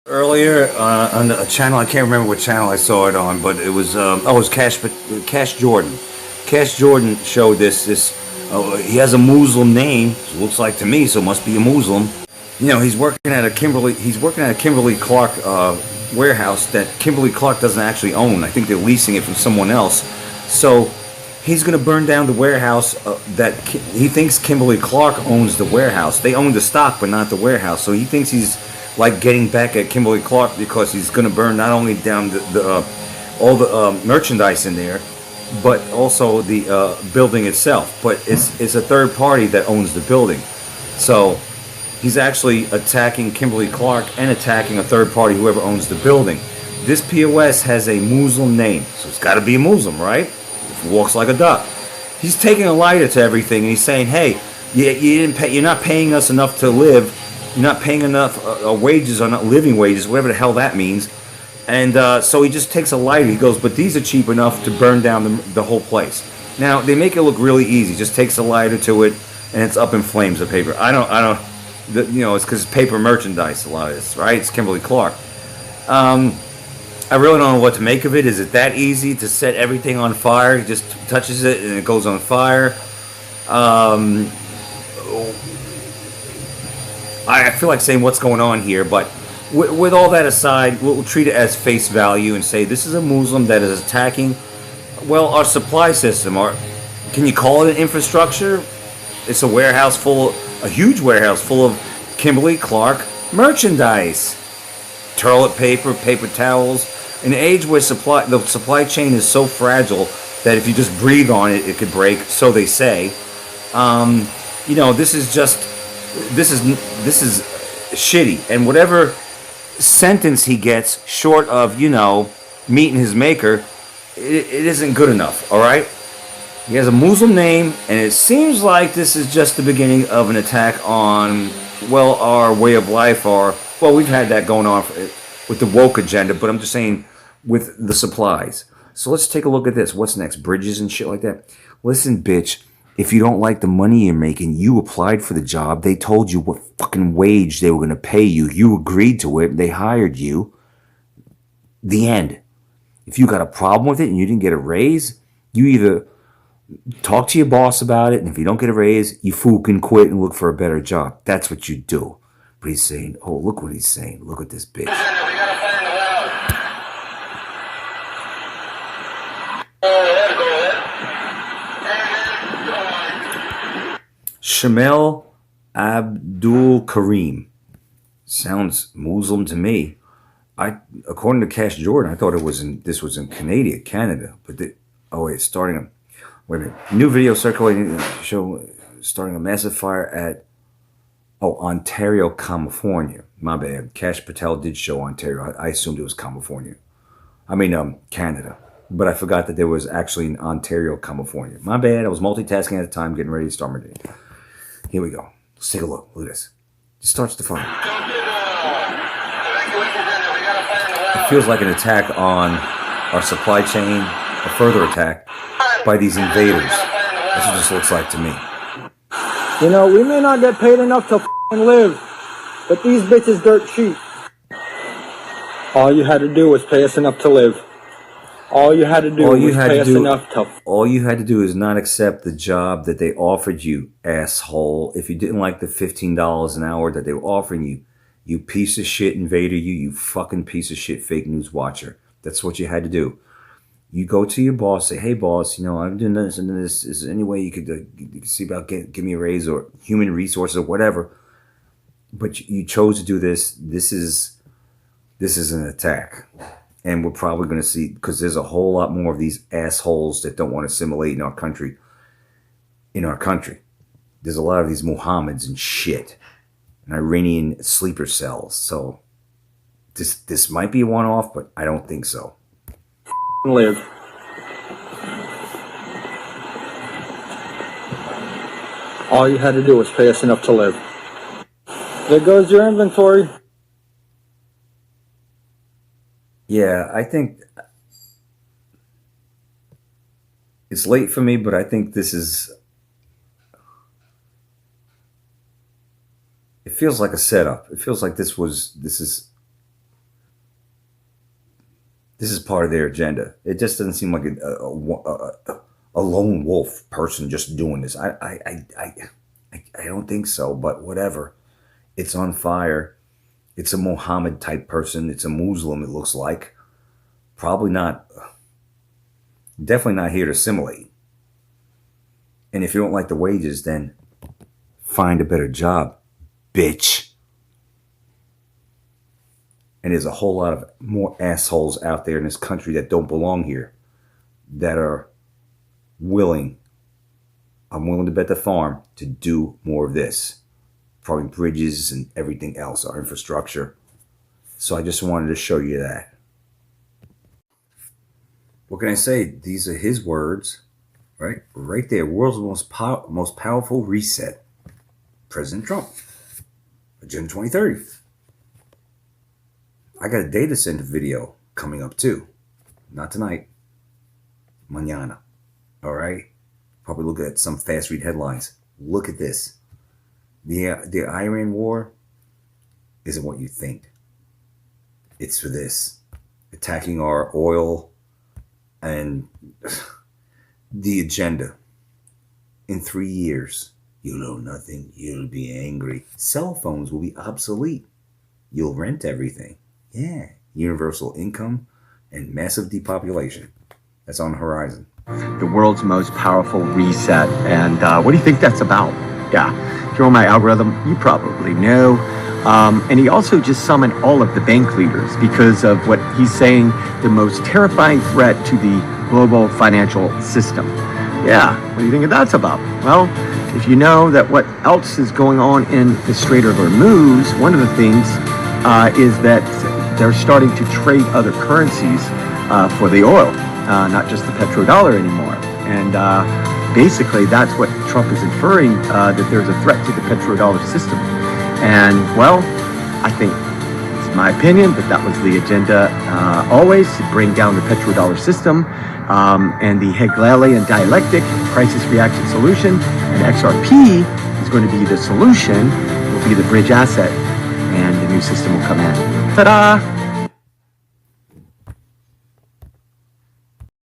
Earlier on a channel, I can't remember what channel I saw it on, but it was Cash Jordan. Cash Jordan showed this. He has a Muslim name. Looks like to me, so must be a Muslim. You know, he's working at a Kimberly-Clark warehouse that Kimberly-Clark doesn't actually own. I think they're leasing it from someone else. So he's going to burn down the warehouse he thinks Kimberly-Clark owns the warehouse. They own the stock, but not the warehouse. So he thinks he's like getting back at Kimberly-Clark because he's going to burn not only down all the merchandise in there, but also the building itself. But it's a third party that owns the building. So he's actually attacking Kimberly-Clark and attacking a third party, whoever owns the building. This POS has a Muslim name, so it's got to be a Muslim, right? It walks like a duck. He's taking a lighter to everything, and he's saying, "Hey, you're not paying us enough to live. You're not paying enough wages, or not living wages, whatever the hell that means." And so he just takes a lighter. He goes, "But these are cheap enough to burn down the whole place." Now they make it look really easy. Just takes a lighter to it, and it's up in flames of paper. I don't. It's because it's paper merchandise. A lot of this, right? It's Kimberly-Clark. I really don't know what to make of it. Is it that easy to set everything on fire? He just touches it and it goes on fire. I feel like saying what's going on here, but with all that aside, we'll treat it as face value and say this is a Muslim that is attacking, well, our supply system. Or can you call it an infrastructure? It's a huge warehouse full of Kimberly-Clark merchandise. Toilet paper, paper towels. In an age where the supply chain is so fragile that if you just breathe on it, it could break. So they say. This is shitty. And whatever sentence he gets, short of meeting his maker, it isn't good enough. All right. He has a Muslim name, and it seems like this is just the beginning of an attack on, well, our way of life. We've had that going on with the woke agenda, but I'm just saying with the supplies. So let's take a look at this. What's next? Bridges and shit like that? Listen, bitch, if you don't like the money you're making, you applied for the job. They told you what fucking wage they were going to pay you. You agreed to it. They hired you. The end. If you got a problem with it and you didn't get a raise, you either talk to your boss about it, and if you don't get a raise, you fool can quit and look for a better job. That's what you do. But he's saying, oh, look what he's saying. Look at this bitch. Shamel Abdul Karim. Sounds Muslim to me. According to Cash Jordan, I thought this was in Canada. But it's starting wait a minute. New video circulating show starting a massive fire at Ontario, California. My bad. Cash Patel did show Ontario. I assumed it was California. Canada. But I forgot that there was actually in Ontario, California. My bad. I was multitasking at the time, getting ready to start my day. Here we go. Let's take a look. Look at this. It starts the fire. It feels like an attack on our supply chain, a further attack by these invaders. That's what this looks like to me. We may not get paid enough to live, but these bitches dirt cheap. All you had to do was pay us enough to live. All you had to do was pay us enough to... All you had to do is not accept the job that they offered you, asshole. If you didn't like the $15 an hour that they were offering you, you piece of shit invader, you fucking piece of shit fake news watcher. That's what you had to do. You go to your boss, say, hey, boss, I'm doing this and this. Is there any way you could see about give me a raise or human resources or whatever? But you chose to do this. This is an attack. And we're probably going to see, because there's a whole lot more of these assholes that don't want to assimilate in our country. There's a lot of these Mohammeds and shit. And Iranian sleeper cells. So this might be a one-off, but I don't think so. Live. All you had to do was pay us enough to live. There goes your inventory. Yeah, I think it's late for me, but I think this is... It feels like a setup. It feels like this is This is part of their agenda. It just doesn't seem like a lone wolf person just doing this. I don't think so, but whatever. It's on fire. It's a Mohammed type person. It's a Muslim, it looks like. Probably not, definitely not here to assimilate. And if you don't like the wages, then find a better job, bitch. And there's a whole lot of more assholes out there in this country that don't belong here, that are willing, I'm willing to bet the farm, to do more of this. Probably bridges and everything else, our infrastructure. So I just wanted to show you that. What can I say? These are his words, right? Right there. World's most powerful reset. President Trump. Agenda 2030. I got a data center video coming up too. Not tonight. Mañana. All right? Probably look at some fast read headlines. Look at this. The Iran war isn't what you think. It's for this. Attacking our oil and the agenda. In 3 years, you'll know nothing. You'll be angry. Cell phones will be obsolete. You'll rent everything. Yeah. Universal income and massive depopulation. That's on the horizon. The world's most powerful reset. And what do you think that's about? Yeah. If you're on my algorithm, you probably know. And he also just summoned all of the bank leaders because of what he's saying, the most terrifying threat to the global financial system. Yeah, what do you think that's about? Well, if you know that what else is going on in the Strait of Hormuz, one of the things is that they're starting to trade other currencies for the oil, not just the petrodollar anymore. And basically, that's what Trump is inferring, that there's a threat to the petrodollar system. And, well, I think it's my opinion that was the agenda always, to bring down the petrodollar system and the Hegelian dialectic, crisis reaction solution. And XRP is going to be the solution, will be the bridge asset, and the new system will come in. Ta-da!